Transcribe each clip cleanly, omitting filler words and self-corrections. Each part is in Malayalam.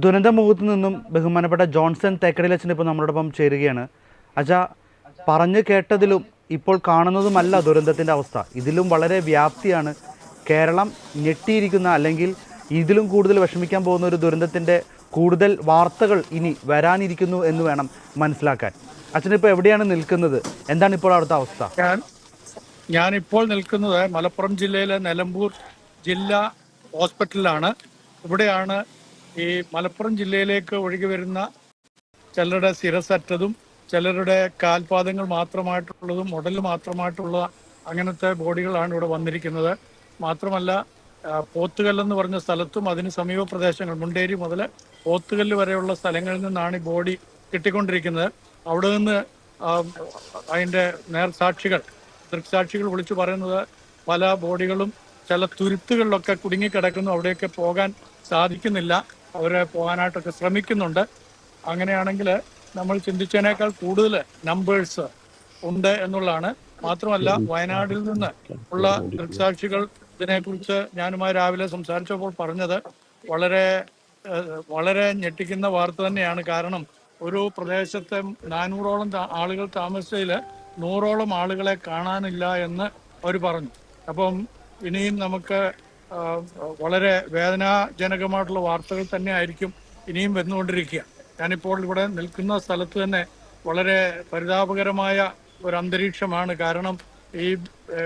ദുരന്തമുഖത്ത് നിന്നും ബഹുമാനപ്പെട്ട ജോൺസൺ തേക്കടിലച്ചൻ ഇപ്പോൾ നമ്മളോടൊപ്പം ചേരുകയാണ്. അച്ഛാ, പറഞ്ഞു കേട്ടതിലും ഇപ്പോൾ കാണുന്നതുമല്ല ദുരന്തത്തിൻ്റെ അവസ്ഥ. ഇതിലും വളരെ വ്യാപ്തിയാണ്. കേരളം ഞെട്ടിയിരിക്കുന്ന, അല്ലെങ്കിൽ ഇതിലും കൂടുതൽ വിഷമിക്കാൻ പോകുന്ന ഒരു ദുരന്തത്തിൻ്റെ കൂടുതൽ വാർത്തകൾ ഇനി വരാനിരിക്കുന്നു എന്ന് വേണം മനസ്സിലാക്കാൻ. അച്ഛനിപ്പോൾ എവിടെയാണ് നിൽക്കുന്നത്? എന്താണ് ഇപ്പോൾ അവിടുത്തെ അവസ്ഥ? ഞാനിപ്പോൾ നിൽക്കുന്നത് മലപ്പുറം ജില്ലയിലെ നിലമ്പൂർ ജില്ലാ ഹോസ്പിറ്റലിലാണ്. ഇവിടെയാണ് ഈ മലപ്പുറം ജില്ലയിലേക്ക് ഒഴുകി വരുന്ന ചിലരുടെ ശിരസറ്റതും ചിലരുടെ കാൽപാദങ്ങൾ മാത്രമായിട്ടുള്ളതും ഉടല് മാത്രമായിട്ടുള്ള അങ്ങനത്തെ ബോഡികളാണ് ഇവിടെ വന്നിരിക്കുന്നത്. മാത്രമല്ല, പോത്തുകല്ലെന്ന് പറഞ്ഞ സ്ഥലത്തും അതിന് സമീപ പ്രദേശങ്ങൾ മുണ്ടേരി മുതൽ പോത്തുകല്ല് വരെയുള്ള സ്ഥലങ്ങളിൽ നിന്നാണ് ഈ ബോഡി കിട്ടിക്കൊണ്ടിരിക്കുന്നത്. അവിടെ നിന്ന് അതിൻ്റെ ദൃക്സാക്ഷികൾ വിളിച്ചു പറയുന്നത് പല ബോഡികളും ചില തുരുത്തുകളിലൊക്കെ കുടുങ്ങിക്കിടക്കുന്നു, അവിടെയൊക്കെ പോകാൻ സാധിക്കുന്നില്ല, അവരെ പോകാനായിട്ടൊക്കെ ശ്രമിക്കുന്നുണ്ട്. അങ്ങനെയാണെങ്കിൽ നമ്മൾ ചിന്തിച്ചതിനേക്കാൾ കൂടുതൽ നമ്പേഴ്സ് ഉണ്ട് എന്നുള്ളതാണ്. മാത്രമല്ല, വയനാട്ടിൽ നിന്ന് ഉള്ള ദൃക്സാക്ഷികൾ ഇതിനെക്കുറിച്ച് ഞാനുമായി രാവിലെ സംസാരിച്ചപ്പോൾ പറഞ്ഞത് വളരെ വളരെ ഞെട്ടിക്കുന്ന വാർത്ത തന്നെയാണ്. കാരണം ഒരു പ്രദേശത്തെ 400ഓളം ആളുകൾ താമസിച്ചതിൽ 100ഓളം ആളുകളെ കാണാനില്ല എന്ന് അവർ പറഞ്ഞു. അപ്പം ഇനിയും നമുക്ക് വളരെ വേദനാജനകമായിട്ടുള്ള വാർത്തകൾ തന്നെ ആയിരിക്കും ഇനിയും വന്നുകൊണ്ടിരിക്കുക. ഞാനിപ്പോൾ ഇവിടെ നിൽക്കുന്ന സ്ഥലത്ത് തന്നെ വളരെ പരിതാപകരമായ ഒരു അന്തരീക്ഷമാണ്. കാരണം ഈ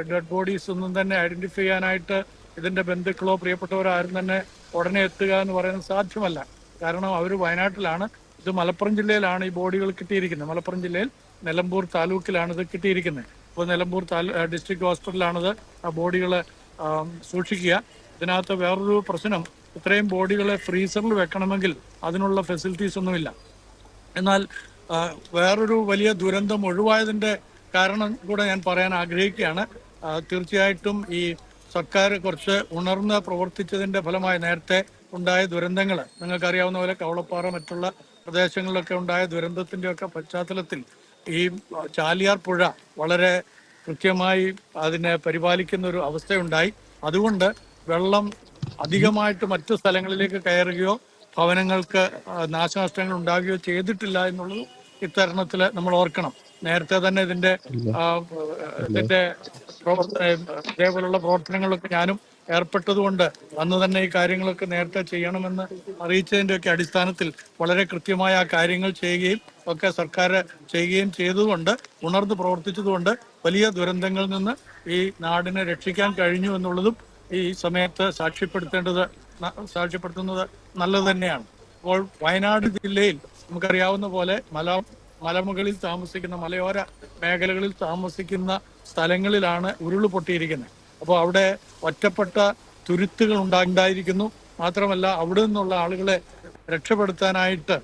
ഡെഡ് ബോഡീസ് ഒന്നും തന്നെ ഐഡന്റിഫൈ ചെയ്യാനായിട്ട് ഇതിന്റെ ബന്ധുക്കളോ പ്രിയപ്പെട്ടവരോ ആരും തന്നെ ഉടനെ എത്തുക എന്ന് പറയുന്നത് സാധ്യമല്ല. കാരണം അവർ വയനാട്ടിലാണ്, ഇത് മലപ്പുറം ജില്ലയിലാണ് ഈ ബോഡികൾ കിട്ടിയിരിക്കുന്നത്. മലപ്പുറം ജില്ലയിൽ നിലമ്പൂർ താലൂക്കിലാണ് ഇത് കിട്ടിയിരിക്കുന്നത്. അപ്പോൾ നിലമ്പൂർ ഡിസ്ട്രിക്ട് ഹോസ്പിറ്റലാണിത് ആ ബോഡികൾ സൂക്ഷിക്കുക. ഇതിനകത്ത് വേറൊരു പ്രശ്നം, ഇത്രയും ബോഡികളെ ഫ്രീസറിൽ വെക്കണമെങ്കിൽ അതിനുള്ള ഫെസിലിറ്റീസ് ഒന്നുമില്ല. എന്നാൽ വേറൊരു വലിയ ദുരന്തം ഒഴിവായതിൻ്റെ കാരണം കൂടെ ഞാൻ പറയാൻ ആഗ്രഹിക്കുകയാണ്. തീർച്ചയായിട്ടും ഈ സർക്കാർ കുറച്ച് ഉണർന്ന് പ്രവർത്തിച്ചതിൻ്റെ ഫലമായി നേരത്തെ ഉണ്ടായ ദുരന്തങ്ങൾ നിങ്ങൾക്കറിയാവുന്ന പോലെ കവളപ്പാറ മറ്റുള്ള പ്രദേശങ്ങളിലൊക്കെ ഉണ്ടായ ദുരന്തത്തിൻ്റെയൊക്കെ പശ്ചാത്തലത്തിൽ ഈ ചാലിയാർ പുഴ വളരെ കൃത്യമായി അതിനെ പരിപാലിക്കുന്ന ഒരു അവസ്ഥയുണ്ടായി. അതുകൊണ്ട് വെള്ളം അധികമായിട്ട് മറ്റു സ്ഥലങ്ങളിലേക്ക് കയറുകയോ ഭവനങ്ങൾക്ക് നാശനഷ്ടങ്ങൾ ഉണ്ടാകുകയോ ചെയ്തിട്ടില്ല എന്നുള്ളത് ഇത്തരണത്തിൽ നമ്മൾ ഓർക്കണം. നേരത്തെ തന്നെ ഇതിന്റെ ഇതേപോലുള്ള പ്രവർത്തനങ്ങളൊക്കെ ഞാനും ഏർപ്പെട്ടതുകൊണ്ട് അന്ന് തന്നെ ഈ കാര്യങ്ങളൊക്കെ നേരത്തെ ചെയ്യണമെന്ന് അറിയിച്ചതിൻ്റെയൊക്കെ അടിസ്ഥാനത്തിൽ വളരെ കൃത്യമായ ആ കാര്യങ്ങൾ ചെയ്യുകയും ഒക്കെ സർക്കാർ ചെയ്യുകയും ചെയ്തതുകൊണ്ട്, ഉണർന്ന് പ്രവർത്തിച്ചതുകൊണ്ട് വലിയ ദുരന്തങ്ങളിൽ നിന്ന് ഈ നാടിനെ രക്ഷിക്കാൻ കഴിഞ്ഞു എന്നുള്ളതും ഈ സമയത്ത് സാക്ഷ്യപ്പെടുത്തുന്നത് നല്ലത് തന്നെയാണ്. അപ്പോൾ വയനാട് ജില്ലയിൽ നമുക്കറിയാവുന്ന പോലെ മലമുകളിൽ താമസിക്കുന്ന, മലയോര മേഖലകളിൽ താമസിക്കുന്ന സ്ഥലങ്ങളിലാണ് ഉരുള് പൊട്ടിയിരിക്കുന്നത്. അപ്പോൾ അവിടെ ഒറ്റപ്പെട്ട തുരുത്തുകൾ ഉണ്ടായിരിക്കുന്നു. മാത്രമല്ല, അവിടെ നിന്നുള്ള ആളുകളെ രക്ഷപ്പെടുത്താനായിട്ട്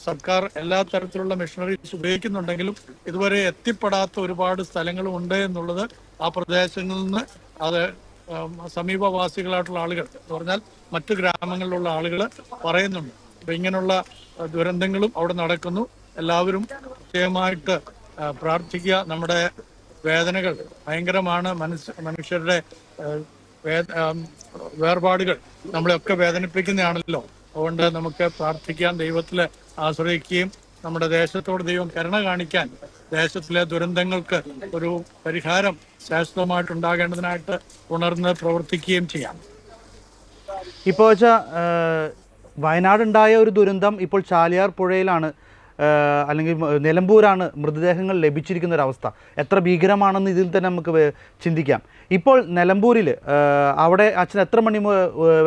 സർക്കാർ എല്ലാ തരത്തിലുള്ള മെഷീനറീസ് ഉപയോഗിക്കുന്നുണ്ടെങ്കിലും ഇതുവരെ എത്തിപ്പെടാത്ത ഒരുപാട് സ്ഥലങ്ങളും ഉണ്ട് എന്നുള്ളത് ആ പ്രദേശങ്ങളിൽ നിന്ന് അത് സമീപവാസികളായിട്ടുള്ള ആളുകൾ എന്ന് പറഞ്ഞാൽ മറ്റു ഗ്രാമങ്ങളിലുള്ള ആളുകൾ പറയുന്നുണ്ട്. അപ്പൊ ഇങ്ങനെയുള്ള ദുരന്തങ്ങളും അവിടെ നടക്കുന്നു. എല്ലാവരും നിശ്ചയമായിട്ട് പ്രാർത്ഥിക്കുക. നമ്മുടെ വേദനകൾ ഭയങ്കരമാണ്. മനുഷ്യരുടെ വേർപാടുകൾ നമ്മളെയൊക്കെ വേദനിപ്പിക്കുന്നതാണല്ലോ. അതുകൊണ്ട് നമുക്ക് പ്രാർത്ഥിക്കാൻ, ദൈവത്തിൽ ആശ്രയിക്കുകയും നമ്മുടെ ദേശത്തോട് ദൈവം കരുണ കാണിക്കാൻ, ദേശത്തിലെ ദുരന്തങ്ങൾക്ക് ഒരു പരിഹാരം ശാശ്വതമായിട്ടുണ്ടാകേണ്ടതിനായിട്ട് ഉണർന്ന് പ്രവർത്തിക്കുകയും ചെയ്യാം. ഇപ്പോൾ വെച്ചാൽ വയനാടുണ്ടായ ഒരു ദുരന്തം ഇപ്പോൾ ചാലിയാർ പുഴയിലാണ്, അല്ലെങ്കിൽ നിലമ്പൂരാണ് മൃതദേഹങ്ങൾ ലഭിച്ചിരിക്കുന്ന ഒരവസ്ഥ. എത്ര ഭീകരമാണെന്ന് ഇതിൽ തന്നെ നമുക്ക് ചിന്തിക്കാം. ഇപ്പോൾ നിലമ്പൂരിൽ അവിടെ അച്ഛൻ എത്ര മണി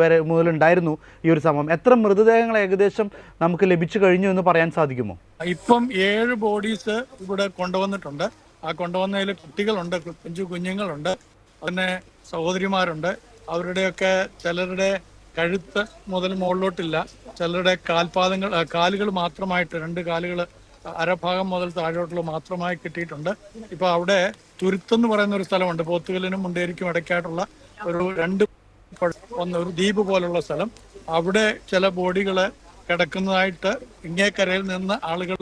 വരെ മുതലുണ്ടായിരുന്നു ഈ ഒരു സംഭവം? എത്ര മൃതദേഹങ്ങൾ ഏകദേശം നമുക്ക് ലഭിച്ചു കഴിഞ്ഞു എന്ന് പറയാൻ സാധിക്കുമോ? ഇപ്പം 7 ബോഡീസ് ഇവിടെ കൊണ്ടുവന്നിട്ടുണ്ട്. ആ കൊണ്ടുവന്നതിൽ കുട്ടികളുണ്ട്, കുഞ്ഞുങ്ങളുണ്ട്, പിന്നെ സഹോദരിമാരുണ്ട്. അവരുടെയൊക്കെ ചിലരുടെ കഴുത്ത് മുതൽ മുകളിലോട്ടില്ല, ചിലരുടെ കാലുകൾ മാത്രമായിട്ട് 2 കാലുകൾ അരഭാഗം മുതൽ താഴോട്ടുള്ള മാത്രമായി കിട്ടിയിട്ടുണ്ട്. ഇപ്പൊ അവിടെ തുരുത്തെന്ന് പറയുന്ന ഒരു സ്ഥലമുണ്ട്, പോത്തുകല്ലിനും മുണ്ടേരിക്കും ഇടയ്ക്കായിട്ടുള്ള ഒരു ദ്വീപ് പോലുള്ള സ്ഥലം. അവിടെ ചില ബോഡികള് കിടക്കുന്നതായിട്ട് ഇങ്ങേക്കരയിൽ നിന്ന് ആളുകൾ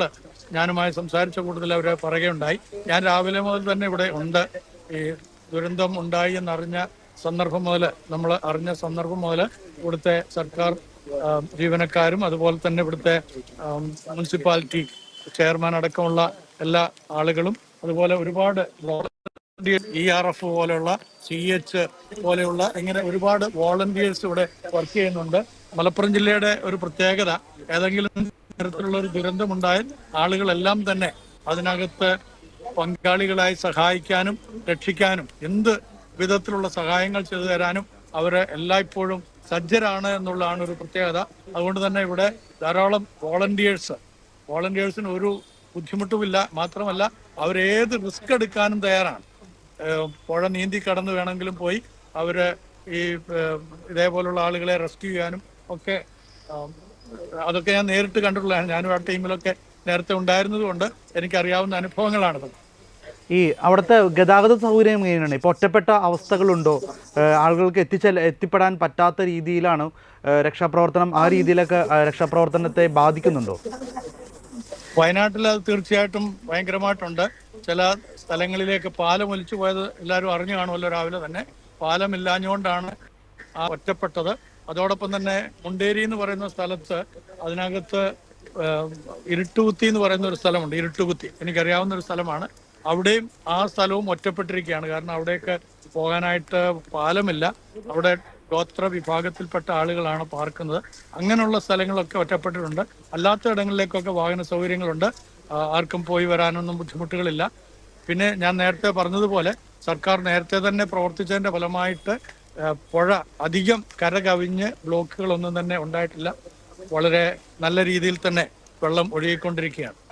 ഞാനുമായി സംസാരിച്ച കൂടുതൽ അവരെ പറയുകയുണ്ടായി. ഞാൻ രാവിലെ മുതൽ തന്നെ ഇവിടെ ഉണ്ട്. ഈ ദുരന്തം ഉണ്ടായി എന്നറിഞ്ഞ സന്ദർഭം മുതൽ ഇവിടുത്തെ സർക്കാർ ജീവനക്കാരും അതുപോലെ തന്നെ ഇവിടുത്തെ മുനിസിപ്പാലിറ്റി ചെയർമാൻ അടക്കമുള്ള എല്ലാ ആളുകളും അതുപോലെ ഒരുപാട് ERF പോലെയുള്ള CH പോലെയുള്ള ഇങ്ങനെ ഒരുപാട് വോളണ്ടിയേഴ്സ് ഇവിടെ വർക്ക് ചെയ്യുന്നുണ്ട്. മലപ്പുറം ജില്ലയുടെ ഒരു പ്രത്യേകത, ഏതെങ്കിലും തരത്തിലുള്ള ഒരു ദുരന്തമുണ്ടായാൽ ആളുകളെല്ലാം തന്നെ അതിനകത്ത് പങ്കാളികളായി സഹായിക്കാനും രക്ഷിക്കാനും എന്ത് വിധത്തിലുള്ള സഹായങ്ങൾ ചെയ്തു തരാനും അവര് എല്ലായ്പ്പോഴും സജ്ജരാണ് എന്നുള്ളതാണ് ഒരു പ്രത്യേകത. അതുകൊണ്ട് തന്നെ ഇവിടെ ധാരാളം വോളണ്ടിയേഴ്സിന് ഒരു ബുദ്ധിമുട്ടുമില്ല. മാത്രമല്ല അവരേത് റിസ്ക് എടുക്കാനും തയ്യാറാണ്. പുഴ നീന്തി കടന്ന് വേണമെങ്കിലും പോയി അവര് ഈ ഇതേപോലുള്ള ആളുകളെ റെസ്ക്യൂ ചെയ്യാനും ഒക്കെ അതൊക്കെ ഞാൻ നേരിട്ട് കണ്ടിട്ടുള്ളതാണ്. ഞാനും ആ ടീമിലൊക്കെ നേരത്തെ ഉണ്ടായിരുന്നതുകൊണ്ട് എനിക്കറിയാവുന്ന അനുഭവങ്ങളാണത്. ഈ അവിടുത്തെ ഗതാഗത സൗകര്യം എങ്ങനെയാണ്? ഇപ്പോൾ ഒറ്റപ്പെട്ട അവസ്ഥകളുണ്ടോ? ആളുകൾക്ക് എത്തിപ്പെടാൻ പറ്റാത്ത രീതിയിലാണ് രക്ഷാപ്രവർത്തനം? ആ രീതിയിലൊക്കെ രക്ഷാപ്രവർത്തനത്തെ ബാധിക്കുന്നുണ്ടോ? വയനാട്ടിൽ അത് തീർച്ചയായിട്ടും ഭയങ്കരമായിട്ടുണ്ട്. ചില സ്ഥലങ്ങളിലേക്ക് പാലം ഒലിച്ചു പോയത് എല്ലാവരും അറിഞ്ഞു കാണുമല്ലോ. രാവിലെ തന്നെ പാലമില്ലാഞ്ഞുകൊണ്ടാണ് ആ ഒറ്റപ്പെട്ടത്. അതോടൊപ്പം തന്നെ മുണ്ടേരി എന്ന് പറയുന്ന സ്ഥലത്ത് അതിനകത്ത് ഇരുട്ടുകുത്തി എന്ന് പറയുന്ന ഒരു സ്ഥലമുണ്ട്. ഇരുട്ടുകുത്തി എനിക്കറിയാവുന്ന ഒരു സ്ഥലമാണ്. അവിടെയും ആ സ്ഥലവും ഒറ്റപ്പെട്ടിരിക്കുകയാണ്. കാരണം അവിടേക്ക് പോകാനായിട്ട് പാലമില്ല. അവിടെ ഗോത്ര വിഭാഗത്തിൽപ്പെട്ട ആളുകളാണ് പാർക്കുന്നത്. അങ്ങനെയുള്ള സ്ഥലങ്ങളൊക്കെ ഒറ്റപ്പെട്ടിട്ടുണ്ട്. അല്ലാത്ത ഇടങ്ങളിലേക്കൊക്കെ വാഹന സൗകര്യങ്ങളുണ്ട്. ആർക്കും പോയി വരാനൊന്നും ബുദ്ധിമുട്ടുകളില്ല. പിന്നെ ഞാൻ നേരത്തെ പറഞ്ഞതുപോലെ സർക്കാർ നേരത്തെ തന്നെ പ്രവർത്തിച്ചതിന്റെ ഫലമായിട്ട് പുഴ അധികം കര കവിഞ്ഞ് ബ്ലോക്കുകളൊന്നും തന്നെ ഉണ്ടായിട്ടില്ല. വളരെ നല്ല രീതിയിൽ തന്നെ വെള്ളം ഒഴുകിക്കൊണ്ടിരിക്കുകയാണ്.